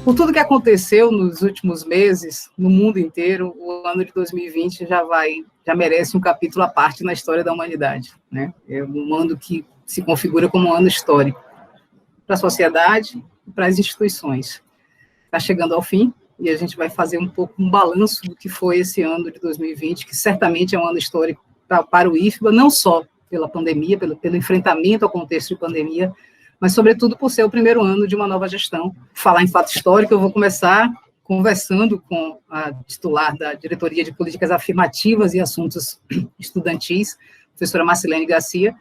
Por tudo que aconteceu nos últimos meses, no mundo inteiro, o ano de 2020 já merece um capítulo à parte na história da humanidade, né? É um ano que se configura como um ano histórico para a sociedade e para as instituições. Está chegando ao fim e a gente vai fazer um pouco um balanço do que foi esse ano de 2020, que certamente é um ano histórico para o IFBA, não só pela pandemia, pelo enfrentamento ao contexto de pandemia, mas, sobretudo, por ser o primeiro ano de uma nova gestão. Falar em fato histórico, eu vou começar conversando com a titular da Diretoria de Políticas Afirmativas e Assuntos Estudantis, professora Marcilene Garcia.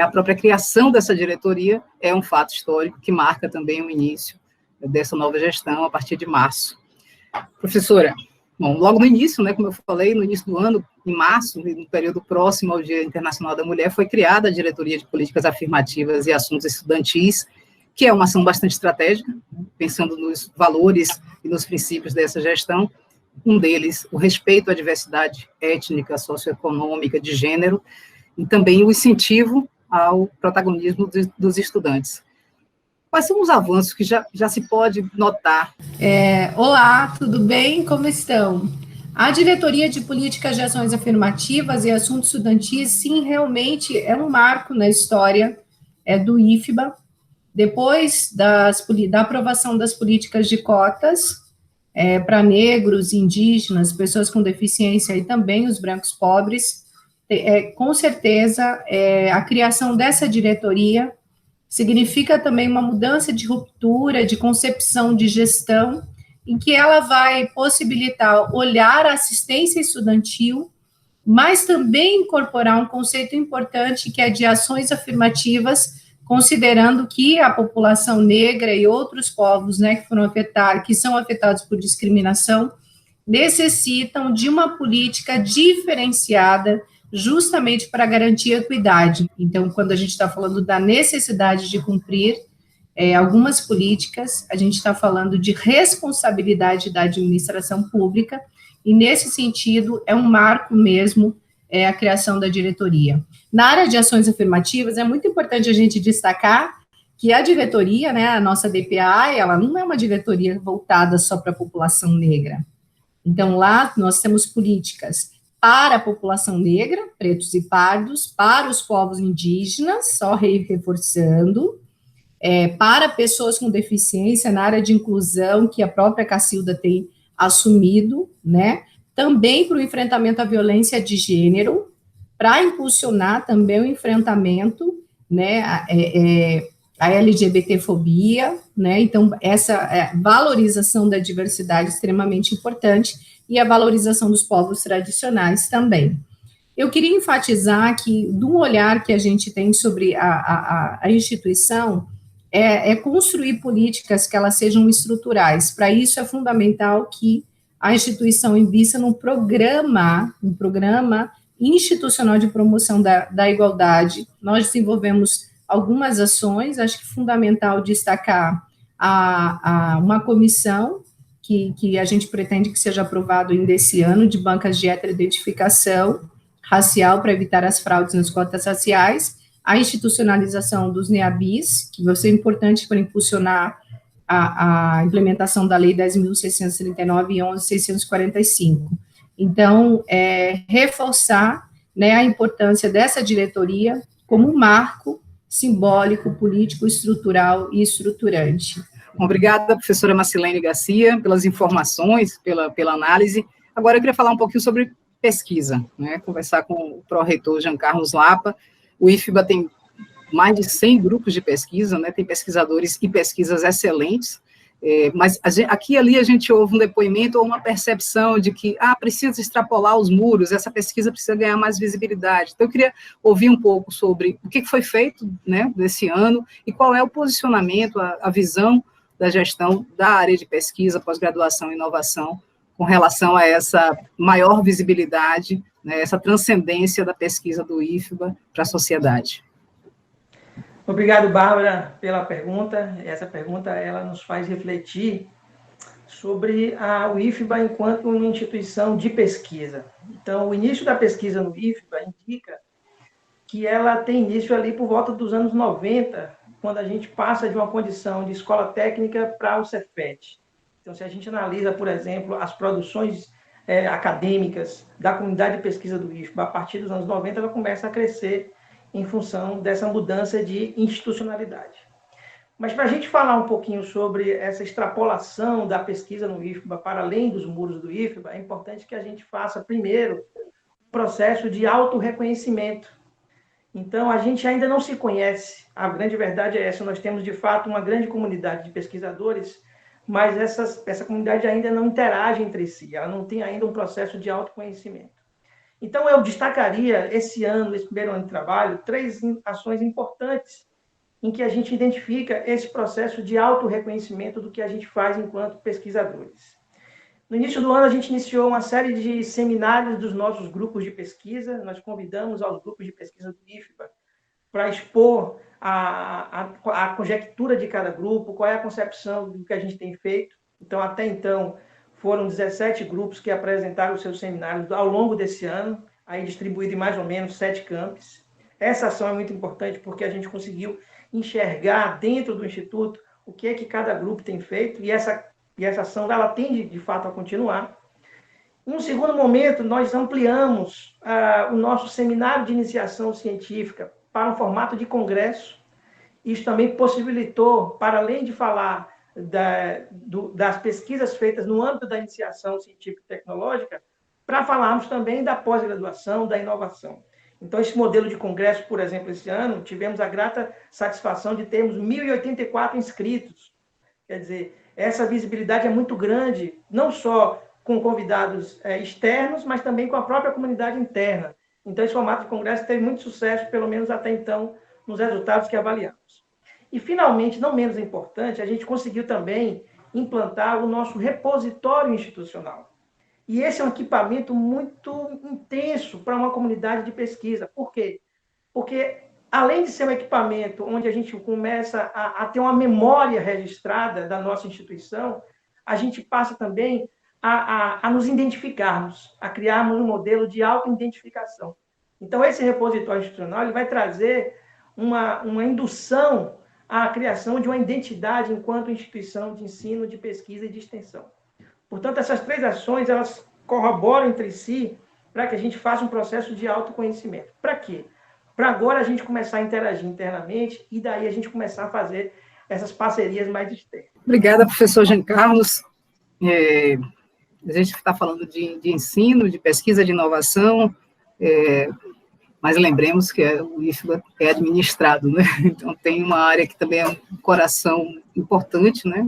A própria criação dessa diretoria é um fato histórico que marca também o início dessa nova gestão a partir de março. Professora, bom, logo no início, né, como eu falei, no início do ano, em março, no período próximo ao Dia Internacional da Mulher, foi criada a Diretoria de Políticas Afirmativas e Assuntos Estudantis, que é uma ação bastante estratégica, pensando nos valores e nos princípios dessa gestão. Um deles, o respeito à diversidade étnica, socioeconômica, de gênero, e também o incentivo ao protagonismo dos estudantes. Quais são os avanços que já se pode notar? Olá, tudo bem? Como estão? A Diretoria de Políticas de Ações Afirmativas e Assuntos Estudantis, sim, realmente é um marco na história do IFBA. Depois da aprovação das políticas de cotas para negros, indígenas, pessoas com deficiência e também os brancos pobres, com certeza a criação dessa diretoria significa também uma mudança de ruptura, de concepção de gestão, em que ela vai possibilitar olhar a assistência estudantil, mas também incorporar um conceito importante que é de ações afirmativas, considerando que a população negra e outros povos, né, que são afetados por discriminação, necessitam de uma política diferenciada justamente para garantir a equidade. Então, quando a gente está falando da necessidade de cumprir algumas políticas, a gente está falando de responsabilidade da administração pública, e nesse sentido é um marco mesmo a criação da diretoria. Na área de ações afirmativas, é muito importante a gente destacar que a diretoria, né, a nossa DPA, ela não é uma diretoria voltada só para a população negra. Então, lá nós temos políticas para a população negra, pretos e pardos, para os povos indígenas, só reforçando, para pessoas com deficiência na área de inclusão, que a própria Cacilda tem assumido, né? Também para o enfrentamento à violência de gênero, para impulsionar também o enfrentamento, né, a LGBTfobia, né? Então, essa valorização da diversidade é extremamente importante, e a valorização dos povos tradicionais também. Eu queria enfatizar que, do olhar que a gente tem sobre a instituição, construir políticas que elas sejam estruturais. Para isso, é fundamental que a instituição invista num programa institucional de promoção da igualdade. Nós desenvolvemos algumas ações, acho que é fundamental destacar uma comissão que a gente pretende que seja aprovado ainda esse ano, de bancas de heteroidentificação racial para evitar as fraudes nas cotas raciais, a institucionalização dos NEABIs, que vai ser importante para impulsionar a implementação da Lei 10.639 e 11.645. Então, reforçar, né, a importância dessa diretoria como um marco simbólico, político, estrutural e estruturante. Obrigada, professora Marcilene Garcia, pelas informações, pela análise. Agora, eu queria falar um pouquinho sobre pesquisa, né? Conversar com o pró-reitor Jean Carlos Lapa. O IFBA tem mais de 100 grupos de pesquisa, né? Tem pesquisadores e pesquisas excelentes, mas aqui e ali a gente ouve um depoimento ou uma percepção de que precisa extrapolar os muros, essa pesquisa precisa ganhar mais visibilidade. Então, eu queria ouvir um pouco sobre o que foi feito, né, nesse ano e qual é o posicionamento, a visão da gestão da área de pesquisa, pós-graduação e inovação, com relação a essa maior visibilidade, né, essa transcendência da pesquisa do IFBA para a sociedade. Obrigado, Bárbara, pela pergunta. Essa pergunta ela nos faz refletir sobre o IFBA enquanto uma instituição de pesquisa. Então, o início da pesquisa no IFBA indica que ela tem início ali por volta dos anos 90, quando a gente passa de uma condição de escola técnica para o Cefet. Então, se a gente analisa, por exemplo, as produções acadêmicas da comunidade de pesquisa do IFBA, a partir dos anos 90, ela começa a crescer em função dessa mudança de institucionalidade. Mas para a gente falar um pouquinho sobre essa extrapolação da pesquisa no IFBA para além dos muros do IFBA, é importante que a gente faça primeiro um processo de autorreconhecimento. Então, a gente ainda não se conhece. A grande verdade é essa, nós temos, de fato, uma grande comunidade de pesquisadores, mas essa comunidade ainda não interage entre si, ela não tem ainda um processo de autoconhecimento. Então, eu destacaria esse ano, esse primeiro ano de trabalho, 3 ações importantes em que a gente identifica esse processo de autorreconhecimento do que a gente faz enquanto pesquisadores. No início do ano, a gente iniciou uma série de seminários dos nossos grupos de pesquisa. Nós convidamos aos grupos de pesquisa do IFBA para expor a conjectura de cada grupo, qual é a concepção do que a gente tem feito. Então, até então, foram 17 grupos que apresentaram os seus seminários ao longo desse ano, aí distribuído em mais ou menos 7 campos. Essa ação é muito importante porque a gente conseguiu enxergar dentro do Instituto o que é que cada grupo tem feito, e essa ação ela tende, de fato, a continuar. Em um segundo momento, nós ampliamos o nosso seminário de iniciação científica para um formato de congresso. Isso também possibilitou, para além de falar das pesquisas feitas no âmbito da iniciação científica e tecnológica, para falarmos também da pós-graduação, da inovação. Então, esse modelo de congresso, por exemplo, esse ano, tivemos a grata satisfação de termos 1.084 inscritos. Quer dizer, essa visibilidade é muito grande, não só com convidados externos, mas também com a própria comunidade interna. Então, esse formato de congresso teve muito sucesso, pelo menos até então, nos resultados que avaliamos. E, finalmente, não menos importante, a gente conseguiu também implantar o nosso repositório institucional. E esse é um equipamento muito intenso para uma comunidade de pesquisa. Por quê? Porque, além de ser um equipamento onde a gente começa a ter uma memória registrada da nossa instituição, a gente passa também a nos identificarmos, a criarmos um modelo de autoidentificação. Então, esse repositório institucional ele vai trazer uma indução à criação de uma identidade enquanto instituição de ensino, de pesquisa e de extensão. Portanto, essas 3 ações, elas corroboram entre si para que a gente faça um processo de autoconhecimento. Para quê? Para agora a gente começar a interagir internamente e daí a gente começar a fazer essas parcerias mais externas. Obrigada, professor Jean Carlos. A gente está falando de ensino, de pesquisa, de inovação, mas lembremos que o IFBA é administrado, né? Então tem uma área que também é um coração importante, né?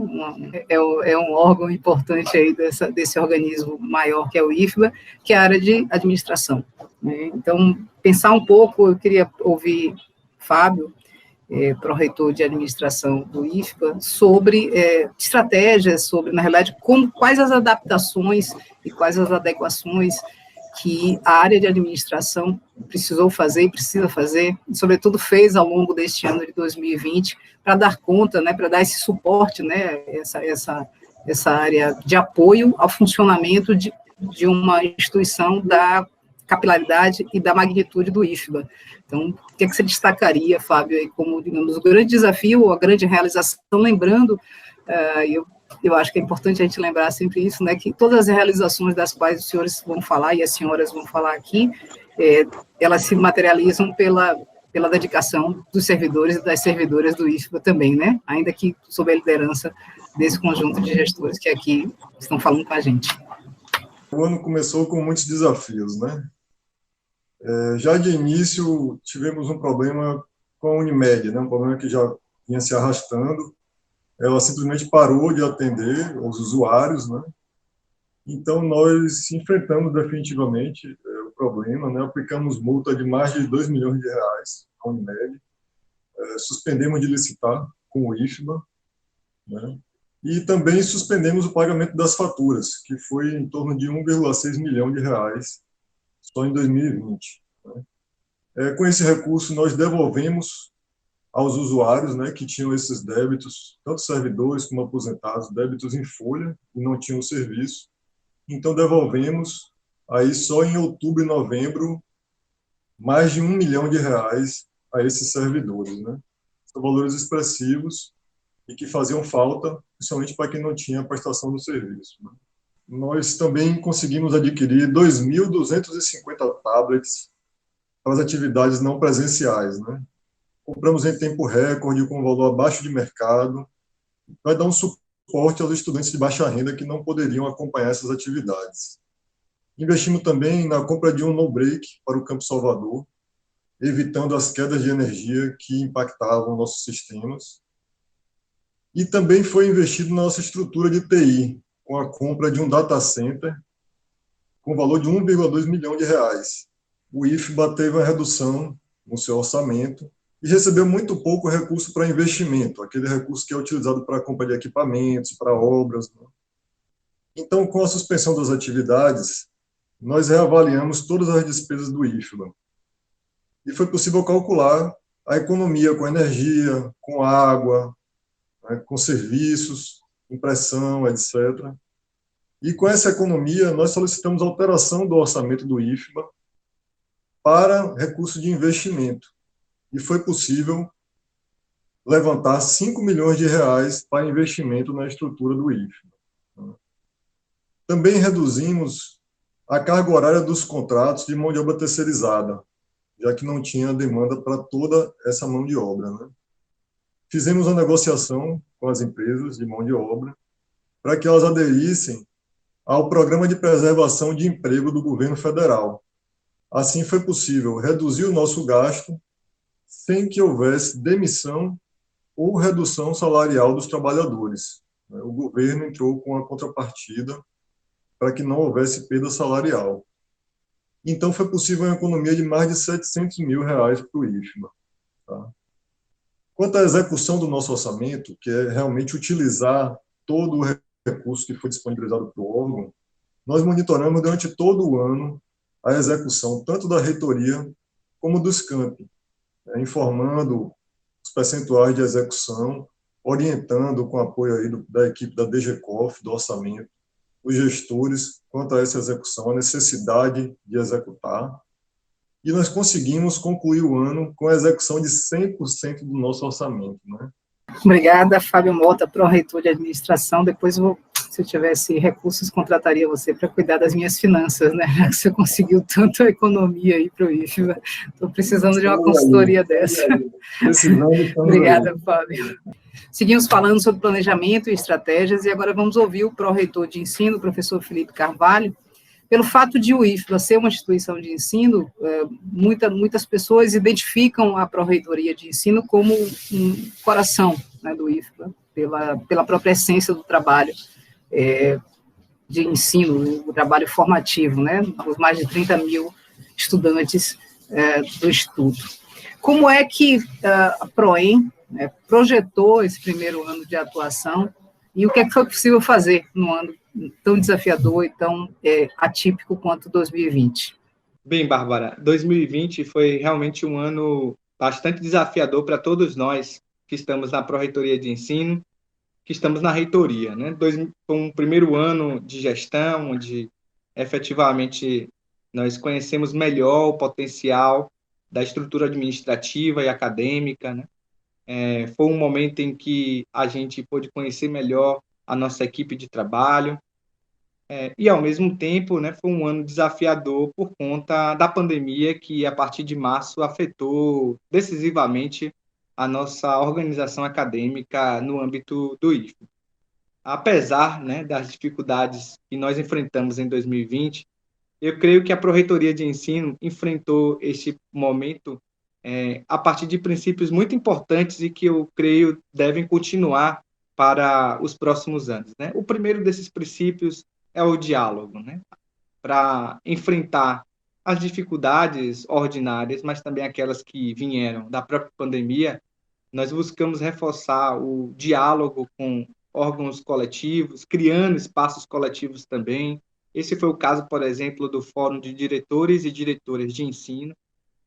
É um órgão importante aí desse organismo maior que é o IFBA, que é a área de administração, né? Então, pensar um pouco, eu queria ouvir Fábio, pró-reitor de administração do IFBA, sobre estratégias, sobre, na realidade, quais as adaptações e quais as adequações que a área de administração precisou fazer e precisa fazer, e, sobretudo, fez ao longo deste ano de 2020, para dar conta, né, para dar esse suporte, né, essa área de apoio ao funcionamento de uma instituição da capilaridade e da magnitude do IFBA. Então, o que é que você destacaria, Fábio, aí, como, digamos, o grande desafio, ou a grande realização, lembrando, eu acho que é importante a gente lembrar sempre isso, né, que todas as realizações das quais os senhores vão falar e as senhoras vão falar aqui, elas se materializam pela dedicação dos servidores e das servidoras do IFBA também, né, ainda que sob a liderança desse conjunto de gestores que aqui estão falando com a gente. O ano começou com muitos desafios, né? Já de início, tivemos um problema com a Unimed, né? Um problema que já vinha se arrastando. Ela simplesmente parou de atender os usuários, né? Então, nós enfrentamos definitivamente o problema, né? Aplicamos multa de mais de 2 milhões de reais à Unimed, suspendemos de licitar com o IFBA, né? E também suspendemos o pagamento das faturas, que foi em torno de 1,6 milhão de reais só em 2020. Né? Com esse recurso, nós devolvemos aos usuários, né, que tinham esses débitos, tanto servidores como aposentados, débitos em folha, e não tinham o serviço. Então, devolvemos, aí só em outubro e novembro, mais de 1 milhão de reais a esses servidores. Né? São valores expressivos e que faziam falta, principalmente para quem não tinha prestação do serviço, né? Nós também conseguimos adquirir 2.250 tablets para as atividades não presenciais, né? Compramos em tempo recorde, com valor abaixo de mercado, vai dar um suporte aos estudantes de baixa renda que não poderiam acompanhar essas atividades. Investimos também na compra de um no-break para o Campo Salvador, evitando as quedas de energia que impactavam nossos sistemas. E também foi investido na nossa estrutura de TI, com a compra de um data center com valor de 1,2 milhão de reais. O IFBA teve uma redução no seu orçamento e recebeu muito pouco recurso para investimento, aquele recurso que é utilizado para a compra de equipamentos, para obras, né? Então, com a suspensão das atividades, nós reavaliamos todas as despesas do IFBA. E foi possível calcular a economia com energia, com água, né, com serviços, impressão, etc. E com essa economia, nós solicitamos alteração do orçamento do IFBA para recurso de investimento. E foi possível levantar 5 milhões de reais para investimento na estrutura do IFBA. Também reduzimos a carga horária dos contratos de mão de obra terceirizada, já que não tinha demanda para toda essa mão de obra, né? Fizemos uma negociação com as empresas de mão de obra para que elas aderissem ao Programa de Preservação de Emprego do governo federal. Assim foi possível reduzir o nosso gasto sem que houvesse demissão ou redução salarial dos trabalhadores. O governo entrou com a contrapartida para que não houvesse perda salarial. Então, foi possível uma economia de mais de 700 mil reais para o IFBA. Tá? Quanto à execução do nosso orçamento, que é realmente utilizar todo o recurso que foi disponibilizado para o órgão, nós monitoramos durante todo o ano a execução tanto da reitoria como dos campi, informando os percentuais de execução, orientando com apoio aí da equipe da DGCOF, do orçamento, os gestores quanto a essa execução, a necessidade de executar. E nós conseguimos concluir o ano com a execução de 100% do nosso orçamento, né? Obrigada, Fábio Mota, pró-reitor de administração. Depois, se eu tivesse recursos, contrataria você para cuidar das minhas finanças, né? Você conseguiu tanta economia aí para o IFBA. Estou precisando de uma consultoria dessa. Obrigada, Fábio. Seguimos falando sobre planejamento e estratégias, e agora vamos ouvir o pró-reitor de ensino, o professor Felipe Carvalho. Pelo fato de o IFBA ser uma instituição de ensino, muitas pessoas identificam a pró-reitoria de ensino como um coração, né, do IFBA, pela própria essência do trabalho de ensino, o trabalho formativo, né, os mais de 30 mil estudantes do Instituto. Como é que a PROEM projetou esse primeiro ano de atuação e o que é que foi possível fazer no ano tão desafiador e tão atípico quanto 2020? Bem, Bárbara, 2020 foi realmente um ano bastante desafiador para todos nós que estamos na Pró-Reitoria de Ensino, que estamos na reitoria, né? Foi um primeiro ano de gestão, onde efetivamente nós conhecemos melhor o potencial da estrutura administrativa e acadêmica, né? Foi um momento em que a gente pôde conhecer melhor a nossa equipe de trabalho, e, ao mesmo tempo, né, foi um ano desafiador por conta da pandemia que, a partir de março, afetou decisivamente a nossa organização acadêmica no âmbito do IFBA. Apesar, né, das dificuldades que nós enfrentamos em 2020, eu creio que a Pró-Reitoria de Ensino enfrentou este momento a partir de princípios muito importantes e que eu creio devem continuar para os próximos anos, né? O primeiro desses princípios é o diálogo, né? Para enfrentar as dificuldades ordinárias, mas também aquelas que vieram da própria pandemia, nós buscamos reforçar o diálogo com órgãos coletivos, criando espaços coletivos também. Esse foi o caso, por exemplo, do Fórum de Diretores e Diretoras de Ensino,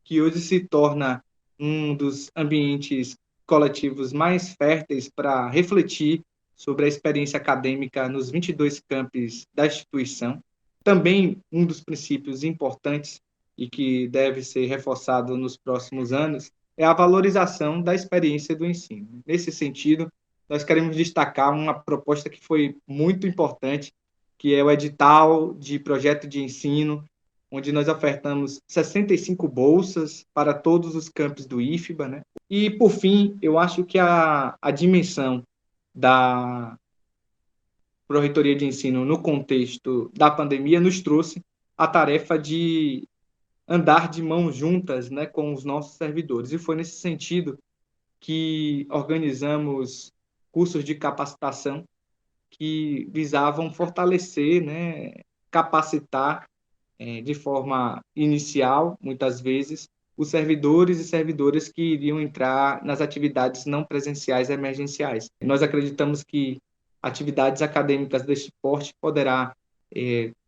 que hoje se torna um dos ambientes coletivos mais férteis para refletir sobre a experiência acadêmica nos 22 campos da instituição. Também um dos princípios importantes e que deve ser reforçado nos próximos anos é a valorização da experiência do ensino. Nesse sentido, nós queremos destacar uma proposta que foi muito importante, que é o edital de projeto de ensino, onde nós ofertamos 65 bolsas para todos os campos do IFBA, né? E, por fim, eu acho que a dimensão da Pró-Reitoria de Ensino no contexto da pandemia nos trouxe a tarefa de andar de mãos juntas, né, com os nossos servidores. E foi nesse sentido que organizamos cursos de capacitação que visavam fortalecer, né, capacitar de forma inicial, muitas vezes, os servidores e servidoras que iriam entrar nas atividades não presenciais emergenciais. Nós acreditamos que atividades acadêmicas deste porte poderá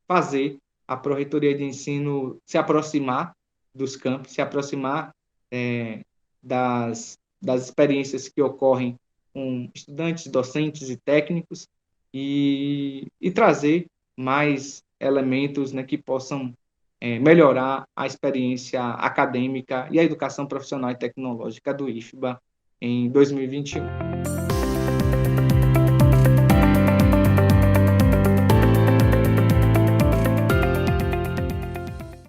fazer a Pró-Reitoria de Ensino se aproximar dos campos, se aproximar das experiências que ocorrem com estudantes, docentes e técnicos e trazer mais elementos, né, que possam melhorar a experiência acadêmica e a educação profissional e tecnológica do IFBA em 2021.